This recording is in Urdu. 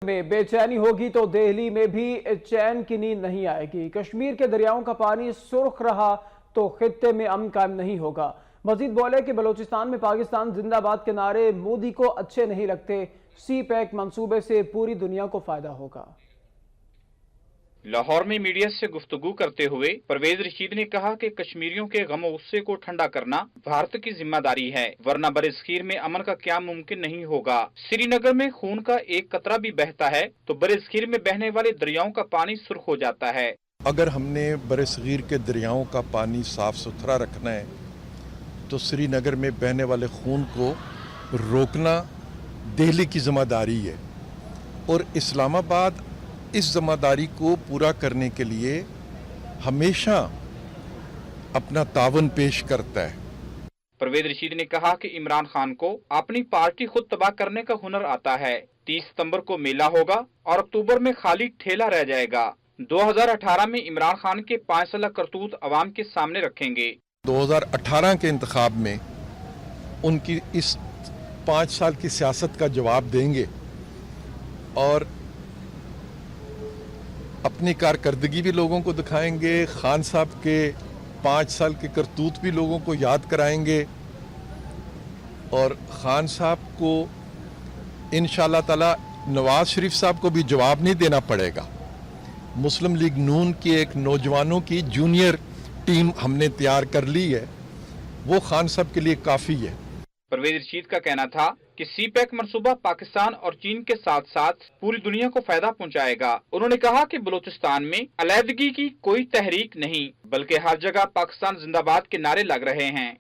میں بے چینی ہوگی تو دہلی میں بھی چین کی نیند نہیں آئے گی۔ کشمیر کے دریاؤں کا پانی سرخ رہا تو خطے میں امن قائم نہیں ہوگا۔ مزید بولے کہ بلوچستان میں پاکستان زندہ باد کے نعرے مودی کو اچھے نہیں لگتے۔ سی پیک منصوبے سے پوری دنیا کو فائدہ ہوگا۔ لاہور میں میڈیا سے گفتگو کرتے ہوئے پرویز رشید نے کہا کہ کشمیریوں کے غم و غصے کو ٹھنڈا کرنا بھارت کی ذمہ داری ہے، ورنہ برصغیر میں امن کا قیام ممکن نہیں ہوگا۔ سری نگر میں خون کا ایک قطرہ بھی بہتا ہے تو برصغیر میں بہنے والے دریاؤں کا پانی سرخ ہو جاتا ہے۔ اگر ہم نے برصغیر کے دریاؤں کا پانی صاف ستھرا رکھنا ہے تو سری نگر میں بہنے والے خون کو روکنا دہلی کی ذمہ داری ہے، اور اسلام آباد اس ذمہ داری کو پورا کرنے کے لیے ہمیشہ اپنا تعاون پیش کرتا ہے۔ پرویز رشید نے کہا کہ عمران خان کو اپنی پارٹی خود تباہ کرنے کا ہنر آتا ہے۔ 30 ستمبر کو میلہ ہوگا اور اکتوبر میں خالی ٹھیلا رہ جائے گا۔ 2018 میں عمران خان کے 5 سالہ کرتوت عوام کے سامنے رکھیں گے۔ 2018 کے انتخاب میں ان کی اس 5 سال کی سیاست کا جواب دیں گے اور اپنی کارکردگی بھی لوگوں کو دکھائیں گے، خان صاحب کے 5 سال کے کرتوت بھی لوگوں کو یاد کرائیں گے، اور خان صاحب کو انشاءاللہ تعالی نواز شریف صاحب کو بھی جواب نہیں دینا پڑے گا۔ مسلم لیگ نون کی ایک نوجوانوں کی جونیئر ٹیم ہم نے تیار کر لی ہے، وہ خان صاحب کے لیے کافی ہے۔ پرویز رشید کا کہنا تھا کہ سی پیک منصوبہ پاکستان اور چین کے ساتھ ساتھ پوری دنیا کو فائدہ پہنچائے گا۔ انہوں نے کہا کہ بلوچستان میں علیحدگی کی کوئی تحریک نہیں، بلکہ ہر جگہ پاکستان زندہ باد کے نعرے لگ رہے ہیں۔